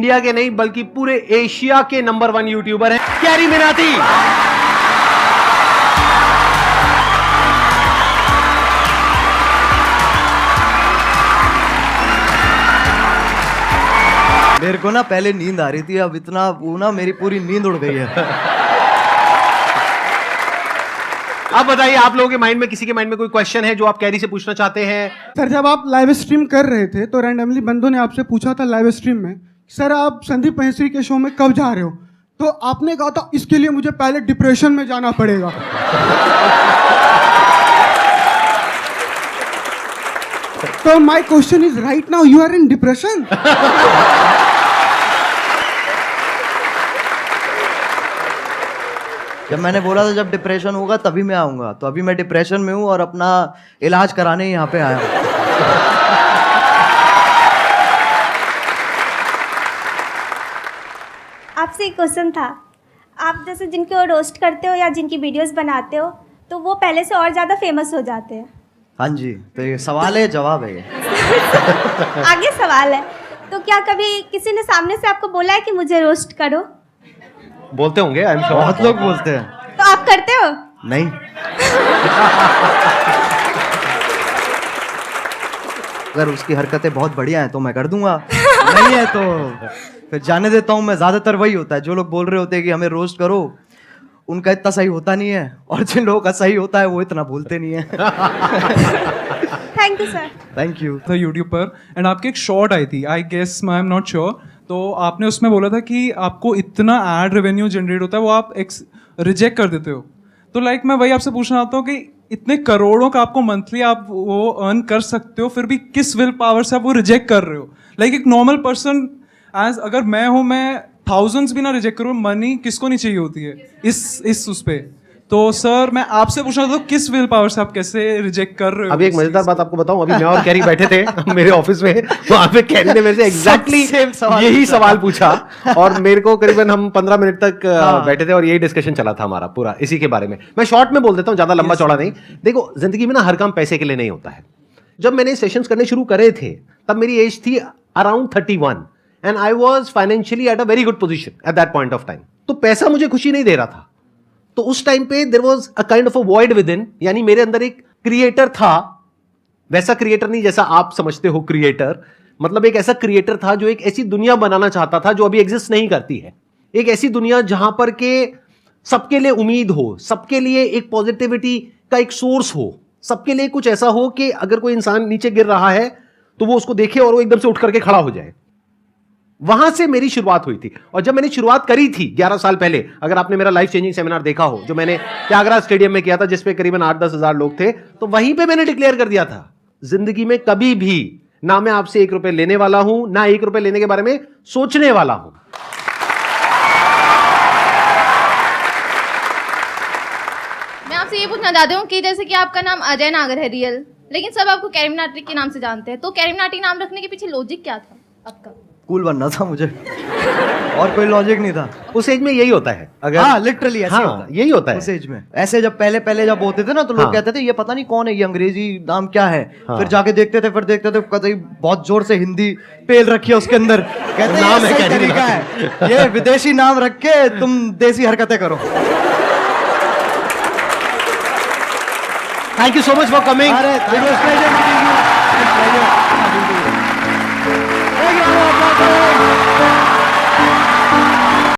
India के नहीं बल्कि पूरे एशिया के नंबर 1 यूट्यूबर हैं कैरी मिनाती। मेरे को ना पहले नींद आ रही थी, अब इतना वो ना मेरी पूरी नींद उड़ गई है। अब बताइए, आप लोगों के माइंड में, किसी के माइंड में कोई क्वेश्चन है जो आप कैरी से पूछना चाहते हैं? सर, जब आप लाइव स्ट्रीम कर रहे थे तो रैंडमली बंदों ने आपसे पूछा था लाइव स्ट्रीम में, सर आप संदीप महेश्वरी के शो में कब जा रहे हो? तो आपने कहा था इसके लिए मुझे पहले डिप्रेशन में जाना पड़ेगा। तो my question is right now you are in depression? जब मैंने बोला था जब डिप्रेशन होगा तभी मैं आऊंगा, तो अभी मैं डिप्रेशन में हूँ और अपना इलाज कराने यहाँ पे आया हूँ। आपसे एक क्वेश्चन था, आप जैसे जिनको रोस्ट करते हो या जिनकी वीडियोस बनाते हो तो वो पहले से और ज़्यादा फेमस हो जाते हैं। हाँ जी, तो ये सवाल है जवाब है ये। आगे सवाल है, तो क्या कभी किसी ने सामने से आपको बोला है कि मुझे रोस्ट करो? बोलते होंगे, आई एम श्योर। बहुत लोग बोलते हैं। तो आप करते हो? नहीं। अगर उसकी हरकतें बहुत बढ़िया हैं तो मैं कर दूंगा, नहीं है तो फिर जाने देता हूँ मैं। ज्यादातर वही होता है, जो लोग बोल रहे होते हैं कि हमें रोस्ट करो, उनका इतना सही होता नहीं है, और जिन लोगों का सही होता है वो इतना बोलते नहीं है। Thank you sir. Thank you. था यूट्यूब पर, एंड आपकी एक शॉर्ट आई थी, I guess I am not sure, तो आपने उसमें बोला था कि आपको इतना एड रेवेन्यू जनरेट होता है वो आप रिजेक्ट कर देते हो। तो लाइक मैं वही आपसे पूछना चाहता हूँ कि इतने करोड़ों का आपको मंथली आप वो अर्न कर सकते हो, फिर भी किस विल पावर से आप वो रिजेक्ट कर रहे हो? लाइक एक नॉर्मल पर्सन एज अगर मैं हूँ, मैं थाउजेंड्स भी ना रिजेक्ट करूँ, मनी किसको नहीं चाहिए होती है इस उस पे। तो सर मैं आपसे पूछना था किस विल पावर से आप कैसे रिजेक्ट कर रहे हो? अभी एक मजेदार बात आपको बताऊं, अभी मैं और कैरी बैठे थे मेरे ऑफिस में, वहां पे कैरी ने मेरे से एग्जैक्टली यही सवाल पूछा और मेरे को करीबन हम 15 मिनट तक बैठे थे और यही डिस्कशन चला था हमारा पूरा इसी के बारे में। मैं शॉर्ट में बोल देता हूँ, ज्यादा लंबा चौड़ा नहीं। देखो, जिंदगी में ना हर काम पैसे के लिए नहीं होता है। जब मैंने सेशंस करने शुरू करे थे तब मेरी एज थी around 31 and I was financially at a very good position at that point of time. तो पैसा मुझे खुशी नहीं दे रहा था। तो उस टाइम पे there was a kind of a void within, यानी मेरे अंदर एक क्रिएटर था, वैसा क्रिएटर नहीं जैसा आप समझते हो क्रिएटर, मतलब एक ऐसा क्रिएटर था जो एक ऐसी दुनिया बनाना चाहता था जो अभी एग्जिस्ट नहीं करती है। एक ऐसी दुनिया जहां पर के सबके लिए उम्मीद हो, सबके लिए एक पॉजिटिविटी का एक सोर्स हो, सबके लिए कुछ ऐसा हो कि अगर कोई इंसान नीचे गिर रहा है तो वो उसको देखे और वो एकदम से उठ करके खड़ा हो जाए। वहां से मेरी शुरुआत हुई थी। और जब मैंने शुरुआत करी थी 11 साल पहले, अगर आपने मेरा लाइफ चेंजिंग सेमिनार देखा हो जो मैंने त्यागराज स्टेडियम में किया था, जिसपे करीबन 8-10 हजार लोग थे, तो वहीं पे मैंने डिक्लेयर कर दिया था, जिंदगी में कभी भी ना मैं आपसे 1 रुपए लेने वाला हूं, ना 1 रुपए लेने के बारे में सोचने वाला हूं। मैं आपसे ये पूछना चाहती हूँ कि जैसे कि आपका नाम अजय नागर है रियल, लेकिन सब आपको कैरी मिनाटी के नाम से जानते हैं, तो कैरी मिनाटी नाम रखने के पीछे लॉजिक क्या था आपका? कूल बनना था मुझे, और कोई लॉजिक नहीं था। उस एज में यही होता है, अगर हाँ लिटरली ऐसे हाँ, होता है, यही होता है उस एज में। ऐसे जब पहले जब होते थे ना तो लोग हाँ। कहते थे ये पता नहीं कौन है, ये अंग्रेजी नाम क्या है। हाँ। फिर जाके देखते थे, कतई बहुत जोर से हिंदी पेल रखी है उसके अंदर, कहते नाम नाम है है कैरी तरीका है, ये विदेशी नाम रख के तुम देसी हरकतें करो। Thank you so much for coming. अरे